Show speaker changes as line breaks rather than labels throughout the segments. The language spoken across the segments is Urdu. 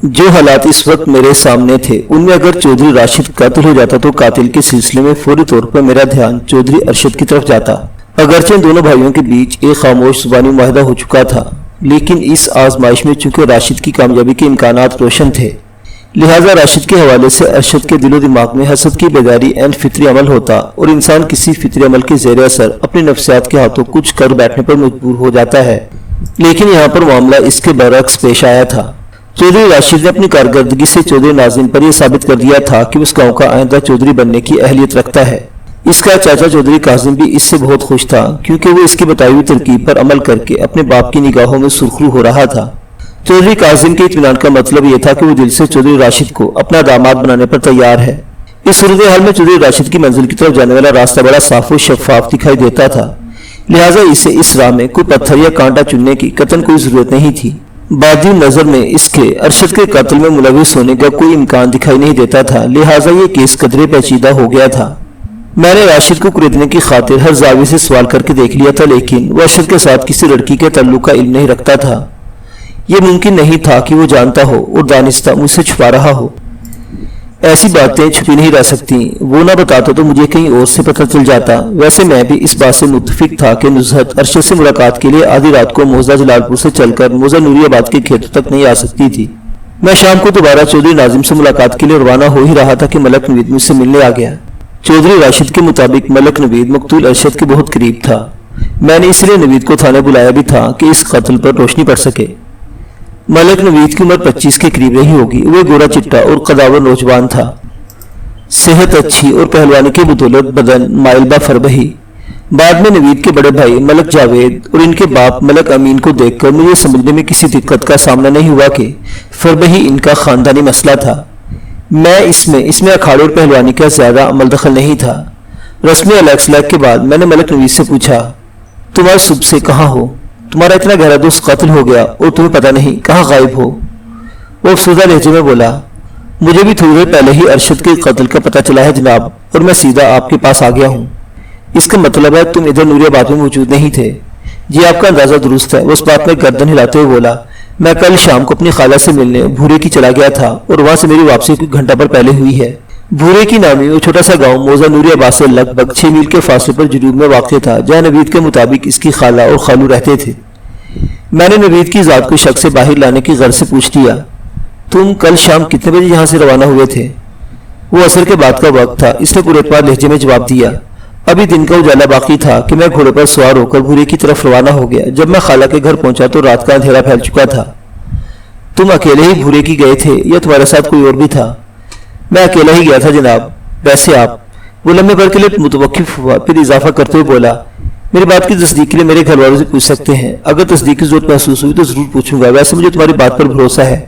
جو حالات اس وقت میرے سامنے تھے ان میں اگر چودھری راشد قتل ہو جاتا تو قاتل کے سلسلے میں فوری طور پر میرا دھیان چودھری ارشد کی طرف جاتا۔ اگرچہ ان دونوں بھائیوں کے بیچ ایک خاموش زبانی معاہدہ ہو چکا تھا، لیکن اس آزمائش میں چونکہ راشد کی کامیابی کے امکانات روشن تھے، لہٰذا راشد کے حوالے سے ارشد کے دل و دماغ میں حسد کی بیداری عین فطری عمل ہوتا اور انسان کسی فطری عمل کے زیر اثر اپنی نفسیات کے ہاتھوں کچھ کر بیٹھنے پر مجبور ہو جاتا ہے۔ لیکن یہاں پر معاملہ اس کے برعکس پیش آیا تھا۔ چودھری راشد نے اپنی کارکردگی سے چودھری ناظم پر یہ ثابت کر دیا تھا کہ اس گاؤں کا آئندہ چودھری بننے کی اہلیت رکھتا ہے۔ اس کا چاچا چودھری کاظم بھی اس سے بہت خوش تھا، کیونکہ وہ اس کی بتائی ہوئی ترکیب پر عمل کر کے اپنے باپ کی نگاہوں میں سرخرو ہو رہا تھا۔ چودھری کاظم کے اطمینان کا مطلب یہ تھا کہ وہ دل سے چودھری راشد کو اپنا داماد بنانے پر تیار ہے۔ اس صورتحال میں چودھری راشد کی منزل کی طرف جانے والا راستہ بڑا صاف و شفاف دکھائی دیتا تھا، لہٰذا اسے اس راہ میں کوئی پتھر یا کانٹا چننے کی قطعاً کوئی ضرورت نہیں تھی۔ بادی نظر میں اس کے ارشد کے قتل میں ملوث ہونے کا کوئی امکان دکھائی نہیں دیتا تھا، لہٰذا یہ کیس قدرے پیچیدہ ہو گیا تھا۔ میں نے راشد کو خریدنے کی خاطر ہر زاویے سے سوال کر کے دیکھ لیا تھا، لیکن وہ ارشد کے ساتھ کسی لڑکی کے تعلق کا علم نہیں رکھتا تھا۔ یہ ممکن نہیں تھا کہ وہ جانتا ہو اور دانستہ مجھ سے چھپا رہا ہو۔ ایسی باتیں چھپی نہیں رہ سکتی، وہ نہ بتاتا تو مجھے کہیں اور سے پتہ چل جاتا۔ ویسے میں بھی اس بات سے متفق تھا کہ نزہت ارشد سے ملاقات کے لیے آدھی رات کو موزہ جلال پور سے چل کر موزہ نوری آباد کے کھیتوں تک نہیں آ سکتی تھی۔ میں شام کو دوبارہ چودھری ناظم سے ملاقات کے لیے روانہ ہو ہی رہا تھا کہ ملک نوید مجھ سے ملنے آ گیا۔ چودھری راشد کے مطابق ملک نوید مقتول ارشد کے بہت قریب تھا۔ میں نے اس لیے نوید کو تھانے بلایا بھی تھا کہ اس قتل پر روشنی پڑ سکے۔ ملک نوید کی عمر 25 کے قریب رہی ہوگی۔ وہ گورا چٹا اور قداور نوجوان تھا، صحت اچھی اور پہلوانی کے بدولت بدن مائل با فربہی۔ بعد میں نوید کے بڑے بھائی ملک جاوید اور ان کے باپ ملک امین کو دیکھ کر مجھے سمجھنے میں کسی دقت کا سامنا نہیں ہوا کہ فربہی ان کا خاندانی مسئلہ تھا۔ میں اس میں اکھاڑے اور پہلوانی کا زیادہ عمل دخل نہیں تھا۔ رسمی الیکس کے بعد میں نے ملک نوید سے پوچھا، تم آج صبح سے کہاں ہو؟ تمہارا اتنا گہرا دوست قتل ہو گیا اور تمہیں پتہ نہیں کہاں غائب ہو؟ وہ افسردہ لہجے میں بولا، مجھے بھی تھوڑی دیر پہلے ہی ارشد کے قتل کا پتہ چلا ہے جناب، اور میں سیدھا آپ کے پاس آ گیا ہوں۔ اس کا مطلب ہے تم ادھر نوری آباد میں موجود نہیں تھے؟ جی آپ کا اندازہ درست ہے۔ وہ اس بات میں گردن ہلاتے ہوئے بولا، میں کل شام کو اپنی خالہ سے ملنے بھورے کی چلا گیا تھا اور وہاں سے میری واپسی کچھ گھنٹہ پر پہلے ہوئی ہے۔ بھورے کی نامی وہ چھوٹا سا گاؤں موزہ نوری آباد سے لگ بھگ 6 میل کے فاصلے پر جنوب میں واقع تھا، جہاں نوید کے مطابق اس کی خالہ اور خالو رہتے تھے۔ میں نے نوید کی ذات کو شک سے باہر لانے کی غرض سے پوچھ لیا، تم کل شام کتنے بجے یہاں سے روانہ ہوئے تھے؟ وہ عصر کے بعد کا وقت تھا، اس نے پورے اعتبار لہجے میں جواب دیا۔ ابھی دن کا اجالا باقی تھا کہ میں گھوڑے پر سوار ہو کر بھورے کی طرف روانہ ہو گیا۔ جب میں خالہ کے گھر پہنچا تو رات کا اندھیرا پھیل چکا تھا۔ تم اکیلے ہی بھورے کی گئے تھے یا تمہارے ساتھ کوئی اور بھی تھا؟ میں اکیلا ہی گیا تھا جناب۔ ویسے آپ؟ وہ لمحے بھر کے لیے متوقف ہوا، پھر اضافہ کرتے ہوئے بولا، میری بات کی تصدیق کے لیے میرے گھر والوں سے پوچھ سکتے ہیں۔ اگر تصدیق کی ضرورت محسوس ہوئی تو ضرور پوچھوں گا، ویسے مجھے تمہاری بات پر بھروسہ ہے۔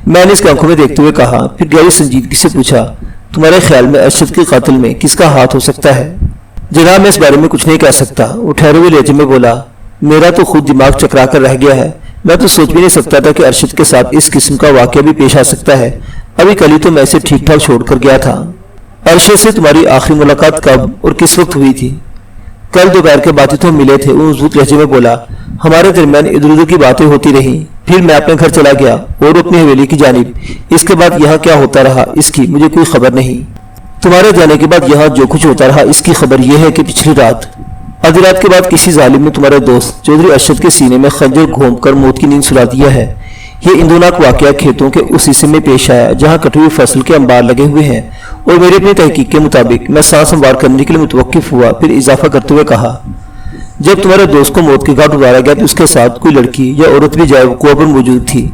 میں نے اس کی آنکھوں میں دیکھتے ہوئے کہا، پھر گہری سنجیدگی سے پوچھا، تمہارے خیال میں ارشد کے قاتل میں کس کا ہاتھ ہو سکتا ہے؟ جناب میں اس بارے میں کچھ نہیں کہہ سکتا، وہ ٹھہرے ہوئے لہجے میں بولا، میرا تو خود دماغ چکرا کر رہ گیا ہے۔ میں تو سوچ بھی نہیں سکتا تھا کہ ارشد کے ساتھ اس قسم کا واقعہ بھی پیش آ سکتا ہے۔ ابھی کل ہی تو میں اسے ٹھیک ٹھاک چھوڑ کر گیا تھا۔ ارشد سے تمہاری آخری ملاقات کب اور کس وقت ہوئی تھی؟ کل دوپہر کے بعد تو ملے تھے، وہ مضبوط لہجے میں بولا، ہمارے درمیان ادھر ادھر کی باتیں ہوتی رہیں، پھر میں اپنے گھر چلا گیا اور اپنی حویلی کی جانب۔ اس کے بعد یہاں کیا ہوتا رہا اس کی مجھے کوئی خبر نہیں۔ تمہارے جانے کے بعد یہاں جو کچھ ہوتا رہا اس کی خبر یہ ہے کہ پچھلی رات آدھی رات کے بعد کسی ظالم نے تمہارے دوست چودھری ارشد کے سینے میں خنجر گھونپ کر موت کی نیند سلا دیا ہے۔ یہ اندوناک واقعہ کھیتوں کے اس حصے میں پیش آیا جہاں کٹی ہوئی فصل کے انبار لگے ہوئے ہیں، اور میری اپنی تحقیق کے مطابق میں سانس ہموار کرنے کے لیے متوقف ہوا، پھر اضافہ کرتے ہوئے کہا، جب تمہارے دوست کو موت کے گھاٹ اتارا گیا تو اس کے ساتھ کوئی لڑکی یا عورت بھی جائے وقوع پر موجود تھی۔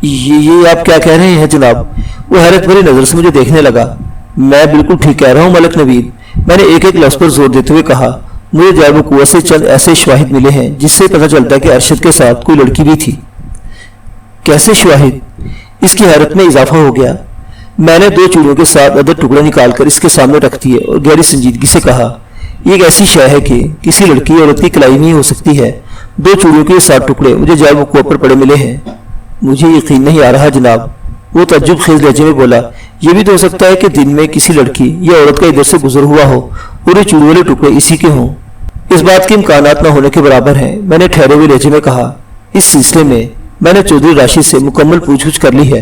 یہ آپ کیا کہہ رہے ہیں جناب؟ وہ حیرت بھری نظر سے مجھے دیکھنے لگا۔ میں بالکل ٹھیک کہہ رہا ہوں ملک نوید، میں نے ایک لفظ پر زور دیتے ہوئے کہا، مجھے جائے وقوع سے چند ایسے شواہد ملے ہیں جس سے پتہ چلتا ہے کہ ارشد کے ساتھ کوئی لڑکی بھی تھی۔ کیسے شواہد؟ اس کی حیرت میں اضافہ ہو گیا۔ میں نے 2 چوڑیوں کے ساتھ ادھر ٹکڑے نکال کر اس کے سامنے رکھ دیے اور گہری سنجیدگی سے کہا، یہ ایک ایسی شے ہے کہ کسی لڑکی عورت کی کلائی نہیں ہو سکتی ہے۔ 2 چوڑیوں کے 7 ٹکڑے مجھے جائے وقوع پر پڑے ملے ہیں۔ مجھے یقین نہیں آ رہا جناب، وہ تعجب خیز لہجے میں بولا، یہ بھی تو ہو سکتا ہے کہ دن میں کسی لڑکی یا عورت کا ادھر سے گزر ہوا ہو اور یہ چوڑی والے ٹکڑے اسی کے ہوں۔ اس بات کے امکانات نہ ہونے کے برابر ہیں، میں نے ٹھہرے ہوئے لہجے میں کہا۔ اس سلسلے میں نے چودھری راشد سے مکمل پوچھ گچھ کر لی ہے،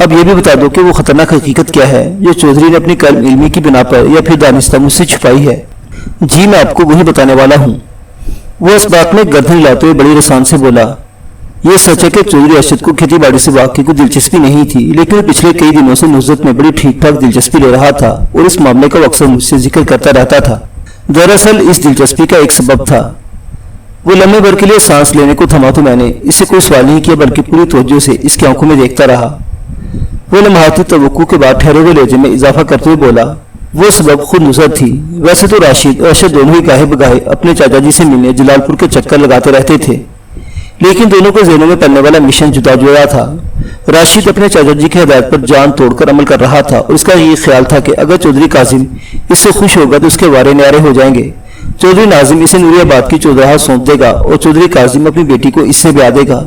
اب یہ بھی بتا دو کہ وہ خطرناک حقیقت کیا ہے جو چودھری نے اپنی کلم علمی کی بنا پر یا پھر دانستہ مجھ سے چھپائی ہے۔ جی میں آپ کو وہی بتانے والا ہوں۔ وہ اس بات میں گردن ہلاتے ہوئے بڑی رسان سے بولا۔ یہ سچ ہے کہ چودھری ارشد کو کھیتی باڑی سے واقعی کوئی دلچسپی نہیں تھی، لیکن وہ پچھلے کئی دنوں سے نصرت میں بڑی ٹھیک ٹھاک دلچسپی لے رہا تھا اور اس معاملے کا اکثر مجھ سے ذکر کرتا رہتا تھا۔ دراصل اس دلچسپی کا ایک سبب تھا۔ وہ لمحے بھر کے لیے سانس لینے کو تھما تو میں نے اس سے کوئی سوال نہیں کیا بلکہ پوری توجہ سے اس کی آنکھوں میں دیکھتا رہا۔ وہ لمحاتی توقع کے بعد ٹھہرے ہوئے لہجے میں اضافہ کرتے ہوئے بولا، وہ سبب خود نصرت تھی۔ ویسے تو راشد اور ارشد دونوں ہی گاہے بگاہے اپنے چاچا جی سے ملنے جلال پور کے چکر لگاتے رہتے تھے، لیکن دونوں کے ذہنوں میں پلنے والا مشن جدا جدا تھا۔ راشد اپنے چاچا جی کی ہدایت پر جان توڑ کر عمل کر رہا تھا اور اس کا یہ خیال تھا کہ اگر چودھری کاظم اس سے خوش ہوگا تو اس کے وارے نیارے ہو جائیں گے۔ چودھری ناظم اسے نوری آباد کی چودراہٹ سونپ دے گا اور چودھری کاظم اپنی بیٹی کو اس سے بیاہ دے گا۔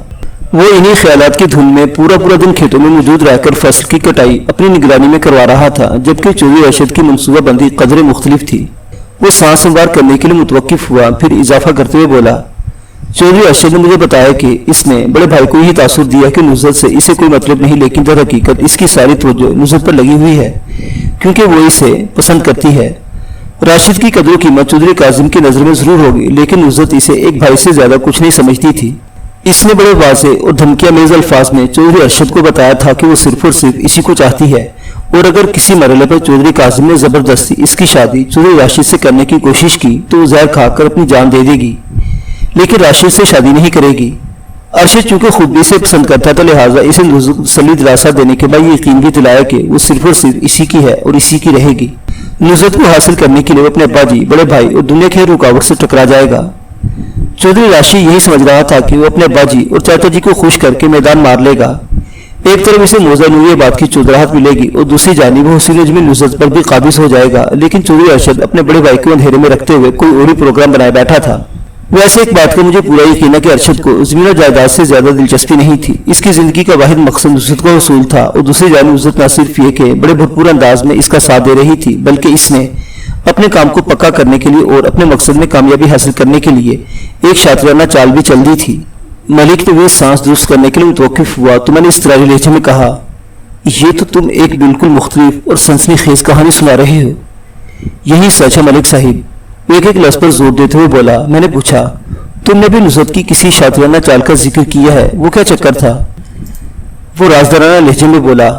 وہ انہی خیالات کی دھن میں پورا دن کھیتوں میں موجود رہ کر فصل کی کٹائی اپنی نگرانی میں کروا رہا تھا، جبکہ چودھری ارشد کی منصوبہ بندی قدرے مختلف تھی۔ وہ سانس سنوار کرنے کے لیے متوقف ہوا، پھر اضافہ کرتے ہوئے بولا، چودھری ارشد نے مجھے بتایا کہ اس نے بڑے بھائی کو یہ تاثر دیا کہ نصرت سے اسے کوئی مطلب نہیں، لیکن در حقیقت اس کی ساری توجہ نصرت پر لگی ہوئی ہے کیونکہ وہ اسے پسند کرتی ہے۔ راشد کی قدر و قیمت چودھری کاظم کی نظر میں ضرور ہوگی، لیکن نصرت اسے ایک بھائی سے زیادہ کچھ نہیں سمجھتی تھی۔ اس نے بڑے واضح اور دھمکیاں میز الفاظ میں چودھری ارشد کو بتایا تھا کہ وہ صرف اور صرف اسی کو چاہتی ہے، اور اگر کسی مرحلے پر چودھری کاظم نے زبردستی اس کی شادی چودھری راشد سے کرنے کی کوشش کی تو وہ زہر کھا کر اپنی جان دے دے گی، لیکن راشد سے شادی نہیں کرے گی۔ ارشد چونکہ خود بھی اسے پسند کرتا تھا، لہٰذا اسے تسلی دلاسا دینے کے بعد یہ یقین بھی دلایا کہ وہ صرف اور صرف اسی کی ہے اور اسی کی رہے گی۔ نصرت کو حاصل کرنے کے لیے وہ اپنے ابا جی، بڑے بھائی اور دنیا کی رکاوٹ سے ٹکرا جائے گا۔ چودھری راشد یہی سمجھ رہا تھا کہ وہ اپنے ابا جی اور چاچا جی کو خوش کر کے میدان مار لے گا۔ ایک طرف اسے موزہ نوری آباد کی چودراہٹ ملے گی اور دوسری جانب وہ حسین اجمی نصرت پر بھی قابض ہو جائے گا، لیکن چودھری ارشد اپنے بڑے بھائی کو اندھیرے میں رکھتے ہوئے کوئی اور ہی پروگرام بنائے بیٹھا تھا۔ ویسے ایک بات کا مجھے پورا یقین ہے کہ ارشد کو زمین و جائیداد سے زیادہ دلچسپی نہیں تھی۔ اس کی زندگی کا واحد مقصد نصرت کا حصول تھا، اور دوسری جانب نصرت نہ صرف یہ کہ بڑے بھرپور انداز میں اس کا ساتھ دے رہی تھی، بلکہ اس نے اپنے کام کو پکا کرنے کے لیے اور اپنے مقصد میں کامیابی حاصل کرنے کے لیے ایک شاطرانہ چال بھی چل دی تھی۔ ملک نے وہ سانس درست کرنے کے لیے متوقف ہوا تو میں نے اضطراری لہجے میں کہا، یہ تو تم ایک بالکل مختلف اور سنسنی خیز کہانی سنا رہے ہو۔ یہی سچ ہے ملک صاحب، وہ ایک لفظ پر زور دیتے ہوئے بولا۔ میں نے پوچھا، تم نے بھی نصرت کی کسی شاطرانہ چال کا ذکر کیا ہے، وہ کیا چکر تھا؟ وہ رازدارانہ لہجے میں بولا،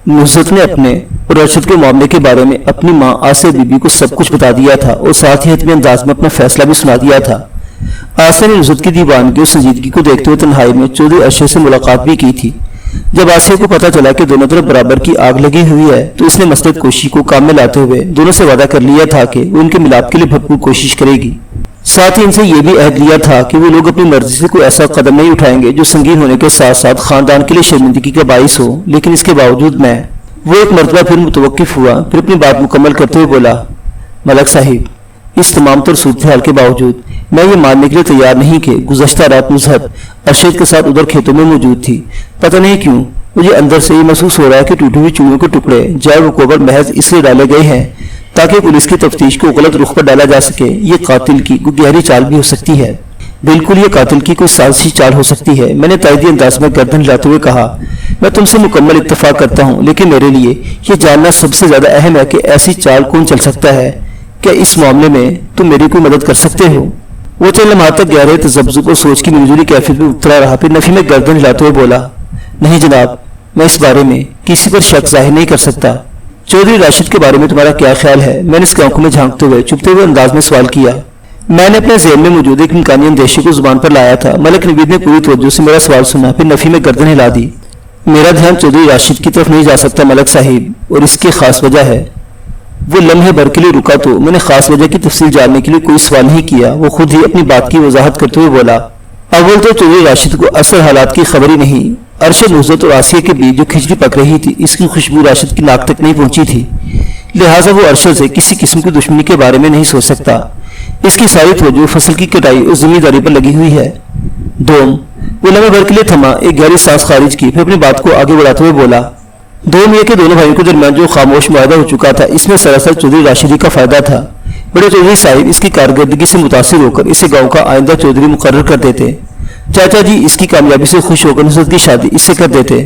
نصرت نے اپنے اور ارشد کے معاملے کے بارے میں اپنی ماں آسیہ بی بی کو سب کچھ بتا دیا تھا اور ساتھ ہی حتمی انداز میں اپنا فیصلہ بھی سنا دیا تھا۔ آسیہ نے نصرت کی دیوانگی اور سنجیدگی کو دیکھتے ہوئے تنہائی میں چودھری ارشد سے ملاقات بھی کی تھی۔ جب آسیہ کو پتہ چلا کہ دونوں طرف برابر کی آگ لگی ہوئی ہے تو اس نے مسلط کوشی کو کام میں لاتے ہوئے دونوں سے وعدہ کر لیا تھا کہ وہ ان کے ملاپ کے لیے بھرپور کوشش کرے گی۔ ساتھ ہی ان سے یہ بھی عہد لیا تھا کہ وہ لوگ اپنی مرضی سے کوئی ایسا قدم نہیں اٹھائیں گے جو سنگین ہونے کے ساتھ ساتھ خاندان کے لیے شرمندگی کا باعث ہو، لیکن اس کے باوجود میں وہ ایک مرتبہ پھر متوقف ہوا، پھر اپنی بات مکمل کرتے ہوئے بولا، ملک صاحب، اس تمام تر صورتحال کے باوجود میں یہ ماننے کے لیے تیار نہیں کہ گزشتہ رات نصرت ارشد کے ساتھ ادھر کھیتوں میں موجود تھی۔ پتہ نہیں کیوں مجھے اندر سے یہ محسوس ہو رہا ہے کہ ٹوٹی ہوئی چوڑیوں کے ٹکڑے جائے وہ کوبر محض اس لیے ڈالے گئے ہیں تاکہ پولیس کی تفتیش کو غلط رخ پر ڈالا جا سکے۔ یہ قاتل کی کوئی گہری چال بھی ہو سکتی ہے، بالکل یہ قاتل کی کوئی سازشی چال ہو سکتی ہے۔ میں نے تائیدی انداز میں گردن ہلاتے ہوئے کہا، میں تم سے مکمل اتفاق کرتا ہوں، لیکن میرے لیے یہ جاننا سب سے زیادہ اہم ہے کہ ایسی چال کون چل سکتا ہے۔ کیا اس معاملے میں تم میری کوئی مدد کر سکتے ہو؟ وہ چند لمحات تک گہرے تذبذب اور سوچ کی ملجولی کیفیت میں اترا رہا، پھر نفی میں گردن ہلاتے ہوئے بولا، نہیں جناب، میں اس بارے میں کسی پر شک ظاہر نہیں کر سکتا۔ چودھری راشد کے بارے میں تمہارا کیا خیال ہے؟ میں نے اس کی آنکھوں میں جھانکتے ہوئے چپتے ہوئے انداز میں سوال کیا۔ میں نے اپنے ذہن میں موجود ایک امکانی اندیشے کو زبان پر لایا تھا۔ ملک نوید نے پوری توجہ سے میرا سوال سنا، پھر نفی میں گردن ہلا دی۔ میرا دھیان چودھری راشد کی طرف نہیں جا سکتا ملک صاحب، اور اس کی خاص وجہ ہے۔ وہ لمحے بھر کے لیے رکا تو میں نے خاص وجہ کی تفصیل جاننے کے لیے کوئی سوال نہیں کیا۔ وہ خود ہی اپنی بات کی وضاحت کرتے ہوئے بولا، اول تو چودھری راشد کو اصل حالات کی خبر ہی نہیں۔ ارشد نصرت اور آسیہ کے بیچ جو کھچڑی پک رہی تھی، اس کی خوشبو راشد کی ناک تک نہیں پہنچی تھی، لہٰذا وہ ارشد سے کسی قسم کی دشمنی کے بارے میں نہیں سوچ سکتا۔ اس کی ساری توجہ فصل کی کٹائی اور ذمہ داری پر لگی ہوئی ہے۔ دوم، وہ لمحے بھر کے لیے تھما، ایک گہری سانس خارج کی، پھر اپنی بات کو آگے بڑھاتے ہوئے بولا، دوم یہ کہ دونوں بھائیوں کے درمیان جو خاموش معاہدہ ہو چکا تھا، اس میں سراسر چودھری راشدی کا فائدہ تھا۔ بڑے چودھری صاحب اس کی کارکردگی سے متاثر ہو کر اسے گاؤں کا آئندہ چودھری مقرر کر دیتے۔ چاچا جی اس کی کامیابی سے خوش ہو کر نصرت کی شادی اس سے کر دیتے۔